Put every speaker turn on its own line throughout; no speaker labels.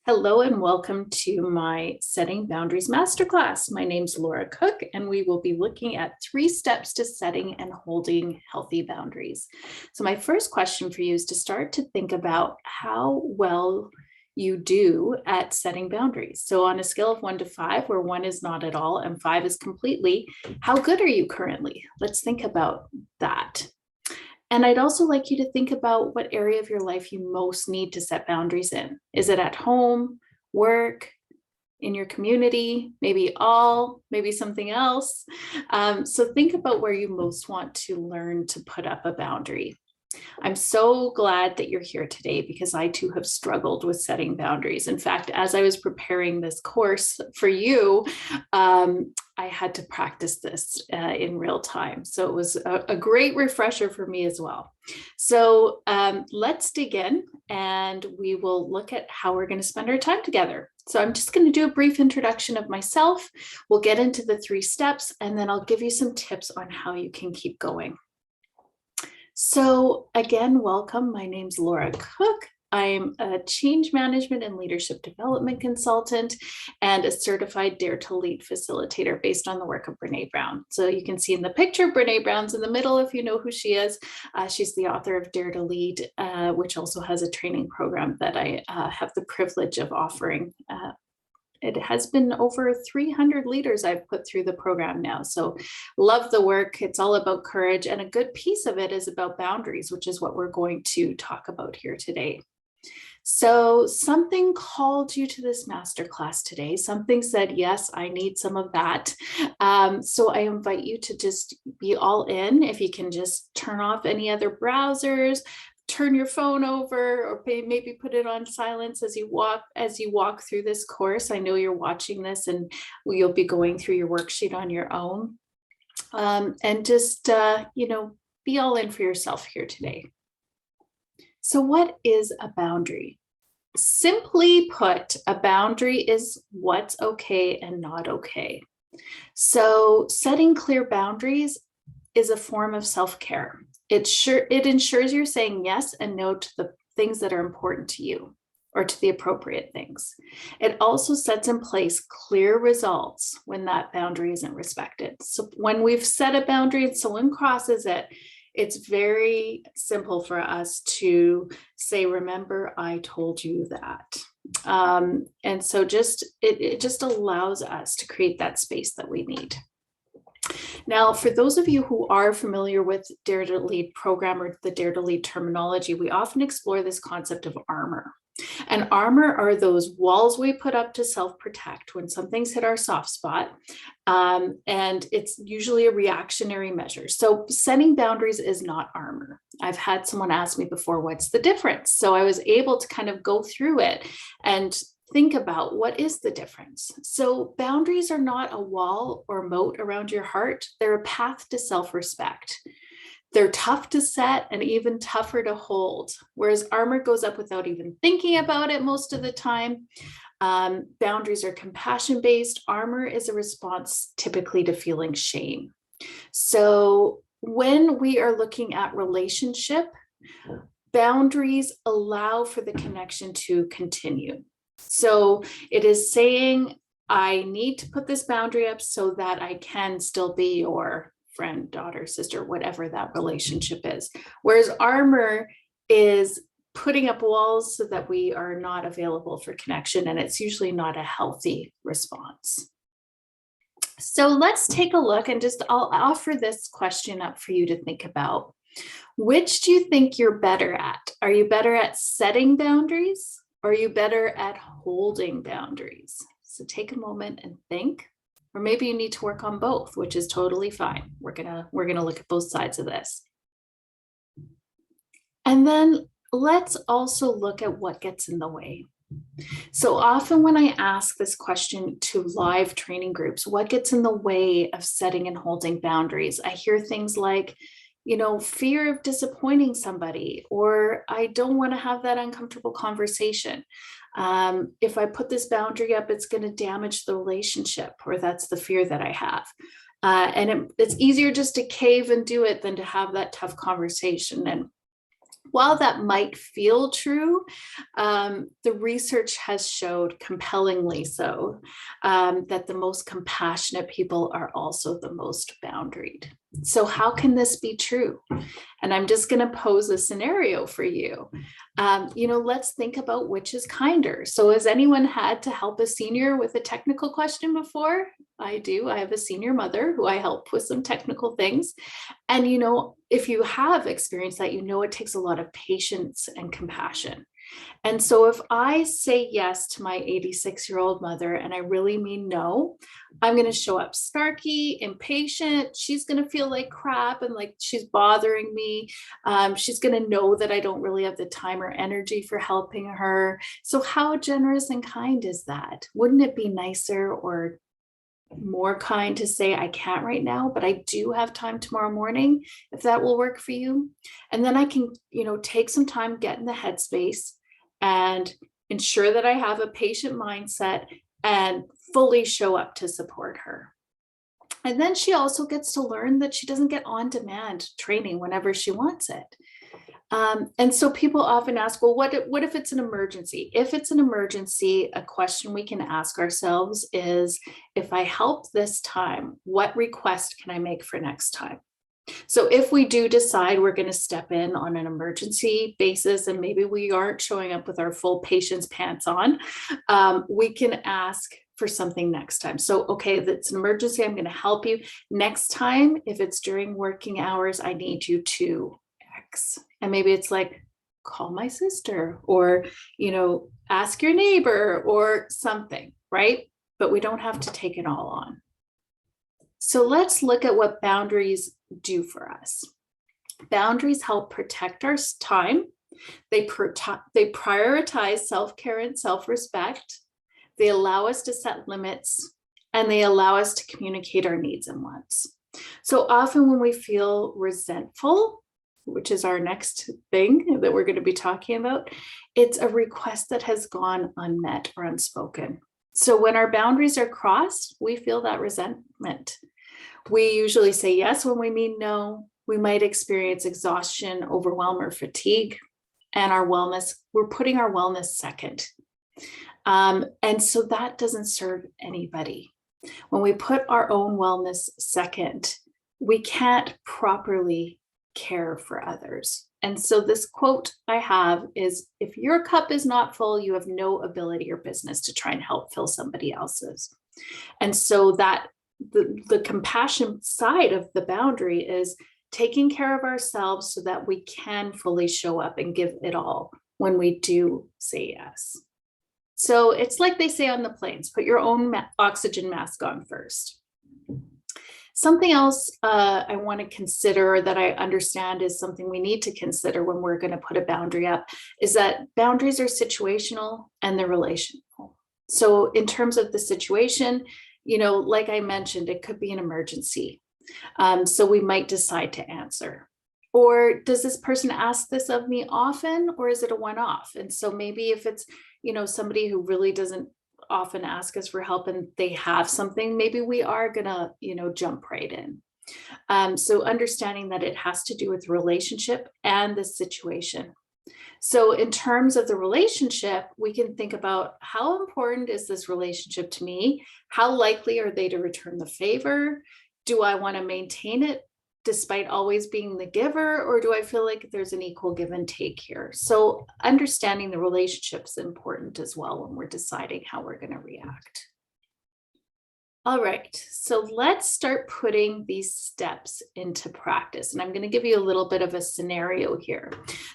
Hello and welcome to my Setting Boundaries Masterclass. My name's Laura Cook, and we will be looking at 3 steps to setting and holding healthy boundaries. So my first question for you is to start to think about how well you do at setting boundaries. So on a scale of 1 to 5, where 1 is not at all and 5 is completely, how good are you currently? Let's think about that. And I'd also like you to think about what area of your life you most need to set boundaries in. Is it at home, work, in your community, maybe all, maybe something else? So think about where you most want to learn to put up a boundary. I'm so glad that you're here today because I too have struggled with setting boundaries. In fact, as I was preparing this course for you, I had to practice this in real time. So it was a great refresher for me as well. So let's dig in and we will look at how we're going to spend our time together. So I'm just going to do a brief introduction of myself. We'll get into the 3 steps and then I'll give you some tips on how you can keep going. So again, welcome. My name's Laura Cook. I'm a change management and leadership development consultant and a certified Dare to Lead facilitator based on the work of Brene Brown. So you can see in the picture, Brene Brown's in the middle if you know who she is. She's the author of Dare to Lead, which also has a training program that I have the privilege of offering. It has been over 300 leaders I've put through the program now. So love the work. It's all about courage. And a good piece of it is about boundaries, which is what we're going to talk about here today. So something called you to this masterclass today. Something said, yes, I need some of that. So I invite you to just be all in. If you can just turn off any other browsers, turn your phone over, or maybe put it on silence as you walk through this course. I know you're watching this and you'll be going through your worksheet on your own. And just, be all in for yourself here today. So what is a boundary? Simply put, a boundary is what's okay and not okay. So setting clear boundaries is a form of self-care. It ensures you're saying yes and no to the things that are important to you or to the appropriate things. It also sets in place clear results when that boundary isn't respected. So when we've set a boundary and someone crosses it, it's very simple for us to say, remember, I told you that. And so it just allows us to create that space that we need. Now, for those of you who are familiar with Dare to Lead program or the Dare to Lead terminology, we often explore this concept of armor. And armor are those walls we put up to self-protect when something's hit our soft spot. And it's usually a reactionary measure. So setting boundaries is not armor. I've had someone ask me before, what's the difference? So I was able to kind of go through it and think about what is the difference. So boundaries are not a wall or moat around your heart. They're a path to self-respect. They're tough to set and even tougher to hold, whereas armor goes up without even thinking about it most of the time. Boundaries are compassion-based. Armor is a response typically to feeling shame. So when we are looking at relationship, boundaries allow for the connection to continue. So it is saying, I need to put this boundary up so that I can still be your friend, daughter, sister, whatever that relationship is. Whereas armor is putting up walls so that we are not available for connection, and it's usually not a healthy response. So let's take a look and I'll offer this question up for you to think about. Which do you think you're better at? Are you better at setting boundaries? Or are you better at holding boundaries? So take a moment and think. Or maybe you need to work on both, which is totally fine. We're gonna look at both sides of this. And then let's also look at what gets in the way. So often when I ask this question to live training groups, what gets in the way of setting and holding boundaries? I hear things like, fear of disappointing somebody, or I don't want to have that uncomfortable conversation. If I put this boundary up, it's going to damage the relationship, or that's the fear that I have. And it's easier just to cave and do it than to have that tough conversation. And While that might feel true, the research has showed compellingly so that the most compassionate people are also the most boundaried. So how can this be true? And I'm just going to pose a scenario for you. Let's think about which is kinder. So has anyone had to help a senior with a technical question before? I do. I have a senior mother who I help with some technical things. And, if you have experienced that, it takes a lot of patience and compassion. And so if I say yes to my 86-year-old mother and I really mean no, I'm going to show up snarky, impatient. She's going to feel like crap and like she's bothering me. She's going to know that I don't really have the time or energy for helping her. So how generous and kind is that? Wouldn't it be nicer or more kind to say, I can't right now, but I do have time tomorrow morning, if that will work for you? And then I can, take some time, get in the headspace and ensure that I have a patient mindset and fully show up to support her. And then she also gets to learn that she doesn't get on-demand training whenever she wants it. And so people often ask, well, what if it's an emergency? If it's an emergency, a question we can ask ourselves is, if I help this time, what request can I make for next time? So if we do decide we're going to step in on an emergency basis, and maybe we aren't showing up with our full patient's pants on, we can ask for something next time. So, okay, if it's an emergency, I'm going to help you. Next time, if it's during working hours, I need you to X. And maybe it's like, call my sister or, ask your neighbor or something, right? But we don't have to take it all on. So let's look at what boundaries do for us. Boundaries help protect our time. They prioritize self-care and self-respect. They allow us to set limits, and they allow us to communicate our needs and wants. So often when we feel resentful, which is our next thing that we're going to be talking about, it's a request that has gone unmet or unspoken. So when our boundaries are crossed, we feel that resentment. We usually say yes when we mean no. We might experience exhaustion, overwhelm, or fatigue. And we're putting our wellness second. And so that doesn't serve anybody. When we put our own wellness second, we can't properly care for others. And so this quote I have is, if your cup is not full, you have no ability or business to try and help fill somebody else's. And so that the compassion side of the boundary is taking care of ourselves so that we can fully show up and give it all when we do say yes. So it's like they say on the planes, put your own oxygen mask on first. Something else I want to consider, that I understand is something we need to consider when we're going to put a boundary up, is that boundaries are situational and they're relational. So in terms of the situation, like I mentioned, it could be an emergency. So we might decide to answer. Or does this person ask this of me often, or is it a one-off? And so maybe if it's, somebody who really doesn't often ask us for help and they have something, maybe we are gonna, jump right in. So understanding that it has to do with relationship and the situation. So in terms of the relationship, we can think about, how important is this relationship to me? How likely are they to return the favor? Do I want to maintain it despite always being the giver, or do I feel like there's an equal give and take here? So understanding the relationship is important as well when we're deciding how we're going to react. All right, so let's start putting these steps into practice. And I'm going to give you a little bit of a scenario here.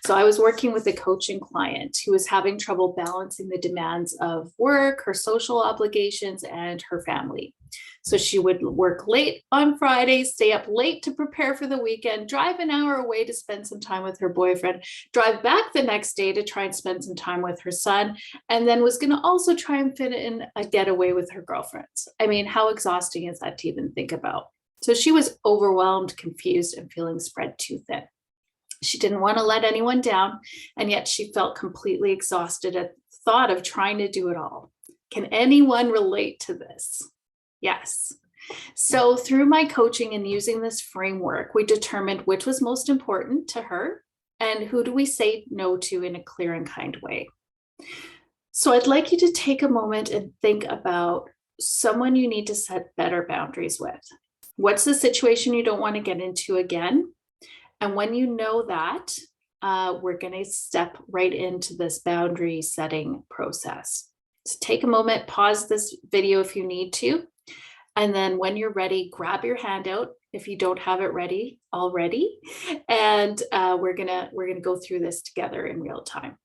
So I was working with a coaching client who was having trouble balancing the demands of work, her social obligations, and her family. So she would work late on Fridays, stay up late to prepare for the weekend, drive an hour away to spend some time with her boyfriend, drive back the next day to try and spend some time with her son, and then was going to also try and fit in a getaway with her girlfriends. I mean, how exhausting is that to even think about? So she was overwhelmed, confused, and feeling spread too thin. She didn't want to let anyone down, and yet she felt completely exhausted at the thought of trying to do it all. Can anyone relate to this? Yes. So through my coaching and using this framework, we determined which was most important to her, And who do we say no to in a clear and kind way? So I'd like you to take a moment and think about someone you need to set better boundaries with. What's the situation you don't want to get into again? And when you know that, we're going to step right into this boundary setting process. So take a moment, pause this video if you need to. And then when you're ready, grab your handout if you don't have it ready already. And we're gonna go through this together in real time.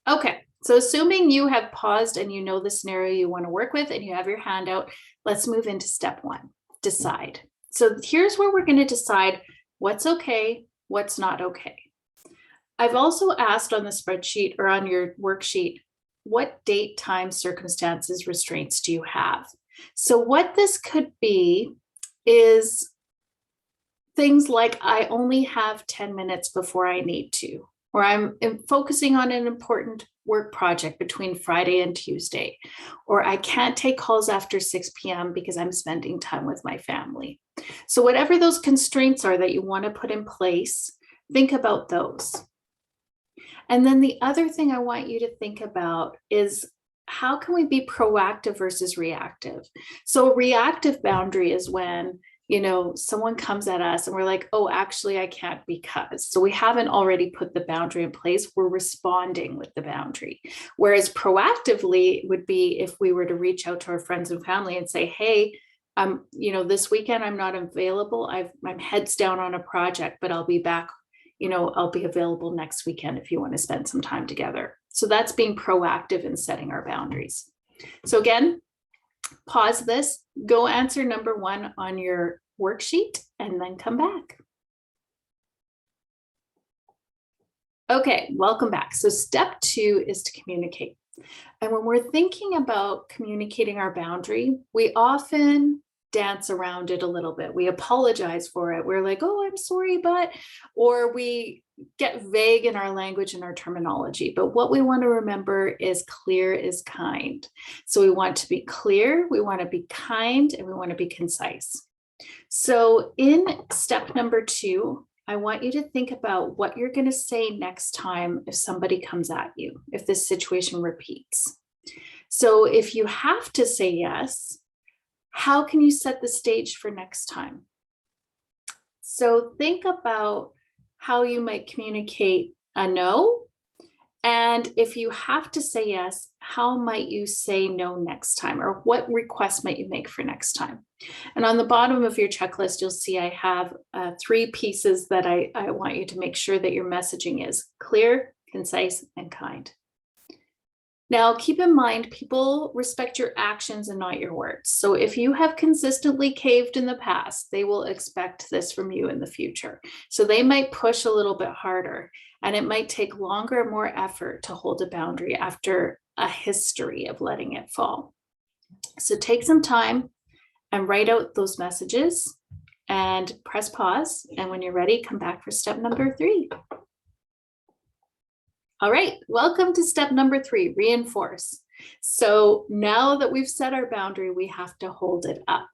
Okay, so assuming you have paused and you know the scenario you want to work with and you have your handout, let's move into step one, decide. So here's where we're going to decide what's okay, what's not okay. I've also asked on the spreadsheet or on your worksheet, what date, time, circumstances, restraints do you have? So what this could be is things like I only have 10 minutes before I need to, or I'm focusing on an important work project between Friday and Tuesday, or I can't take calls after 6 p.m. because I'm spending time with my family. So whatever those constraints are that you want to put in place, think about those. And then the other thing I want you to think about is how can we be proactive versus reactive? So a reactive boundary is when, you know, someone comes at us and we're like, oh, actually, I can't because. So we haven't already put the boundary in place. We're responding with the boundary. Whereas proactively would be if we were to reach out to our friends and family and say, hey, you know, this weekend I'm not available. I'm heads down on a project, but I'll be back. You know, I'll be available next weekend if you want to spend some time together. So that's being proactive in setting our boundaries. So again, pause this, go answer number one on your worksheet, and then come back. Okay, welcome back. So step two is to communicate. And when we're thinking about communicating our boundary, we often dance around it a little bit. We apologize for it. We're like, oh, I'm sorry, but, or we get vague in our language and our terminology. But what we want to remember is clear is kind. So we want to be clear, we want to be kind, and we want to be concise. So in step number two, I want you to think about what you're going to say next time if somebody comes at you, if this situation repeats. So if you have to say yes, how can you set the stage for next time? So think about how you might communicate a no. And if you have to say yes, how might you say no next time? Or what request might you make for next time? And on the bottom of your checklist, you'll see I have 3 pieces that I want you to make sure that your messaging is clear, concise, and kind. Now, keep in mind, people respect your actions and not your words. So if you have consistently caved in the past, they will expect this from you in the future. So they might push a little bit harder, and it might take longer and more effort to hold a boundary after a history of letting it fall. So take some time and write out those messages and press pause. And when you're ready, come back for step number 3. All right, welcome to step number 3, reinforce. So now that we've set our boundary, we have to hold it up.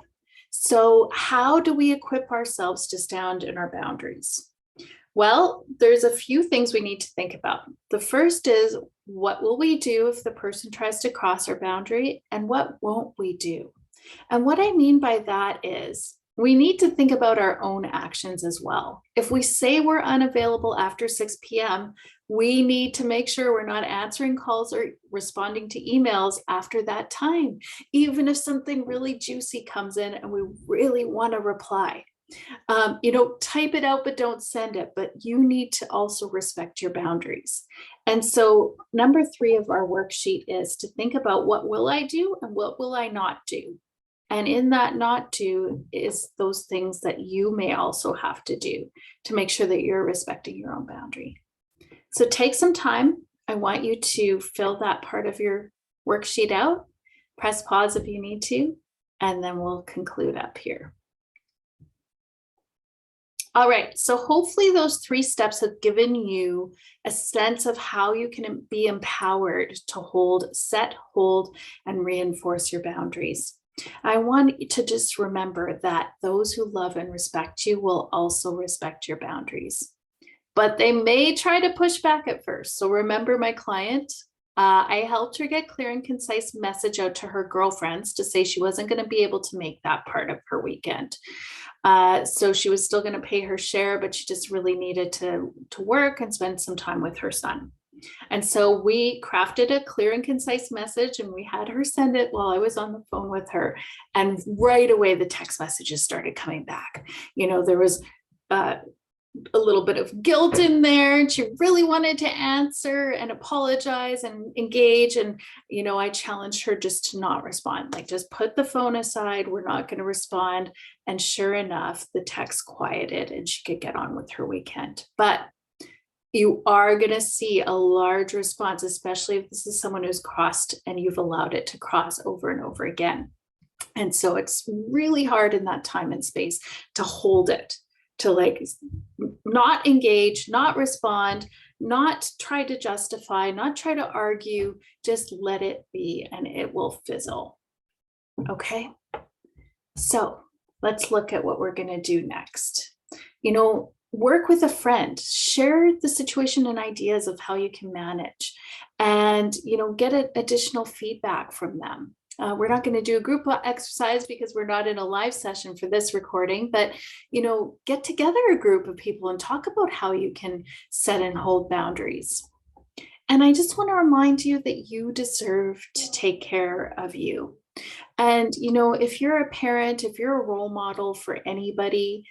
So how do we equip ourselves to stand in our boundaries? Well, there's a few things we need to think about. The first is, what will we do if the person tries to cross our boundary, and what won't we do? And what I mean by that is, we need to think about our own actions as well. If we say we're unavailable after 6 p.m., we need to make sure we're not answering calls or responding to emails after that time, even if something really juicy comes in and we really want to reply. You know, type it out, but don't send it. But you need to also respect your boundaries. And so number 3 of our worksheet is to think about what will I do and what will I not do? And in that not do is those things that you may also have to do to make sure that you're respecting your own boundary. So take some time. I want you to fill that part of your worksheet out, press pause if you need to, and then we'll conclude up here. All right, so hopefully those 3 steps have given you a sense of how you can be empowered to set, hold, and reinforce your boundaries. I want you to just remember that those who love and respect you will also respect your boundaries. but they may try to push back at first. So remember my client, I helped her get clear and concise message out to her girlfriends to say she wasn't going to be able to make that part of her weekend. So she was still going to pay her share, but she just really needed to work and spend some time with her son. And so we crafted a clear and concise message, and we had her send it while I was on the phone with her. And right away, the text messages started coming back. There was a little bit of guilt in there, and she really wanted to answer and apologize and engage. And, I challenged her just to not respond, like just put the phone aside. We're not going to respond. And sure enough, the text quieted and she could get on with her weekend. But you are going to see a large response, especially if this is someone who's crossed and you've allowed it to cross over and over again. And so it's really hard in that time and space to hold it, to not engage, not respond, not try to justify, not try to argue, just let it be and it will fizzle. Okay. So let's look at what we're going to do next. Work with a friend, share the situation and ideas of how you can manage, and get additional feedback from them. We're not going to do a group exercise because we're not in a live session for this recording, but get together a group of people and talk about how you can set and hold boundaries. And I just want to remind you that you deserve to take care of you. And if you're a parent, if you're a role model for anybody,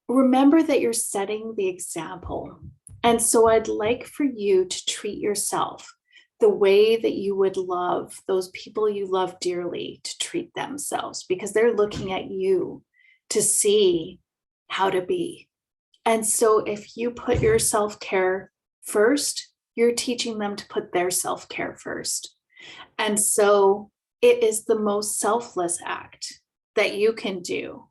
remember that you're setting the example. And so I'd like for you to treat yourself the way that you would love those people you love dearly to treat themselves, because they're looking at you to see how to be. And so if you put your self-care first, you're teaching them to put their self-care first. And so it is the most selfless act that you can do,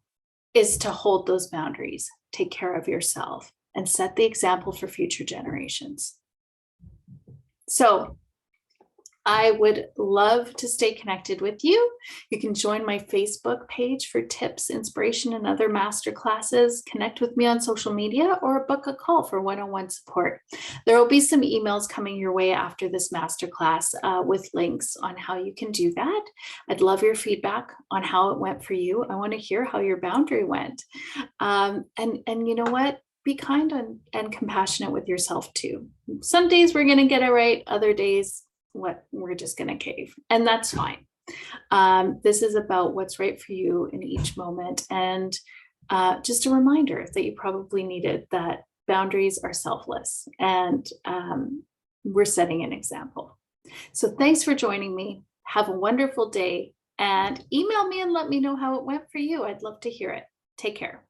is to hold those boundaries, take care of yourself, and set the example for future generations. So I would love to stay connected with you. You can join my Facebook page for tips, inspiration, and other masterclasses. Connect with me on social media or book a call for one-on-one support. There will be some emails coming your way after this masterclass with links on how you can do that. I'd love your feedback on how it went for you. I want to hear how your boundary went. And you know what? Be kind and compassionate with yourself too. Some days we're going to get it right. Other days, we're just going to cave, and that's fine. This is about what's right for you in each moment. And just a reminder that you probably needed that boundaries are selfless, and we're setting an example. So thanks for joining me. Have a wonderful day, and email me and let me know how it went for you. I'd love to hear it. Take care.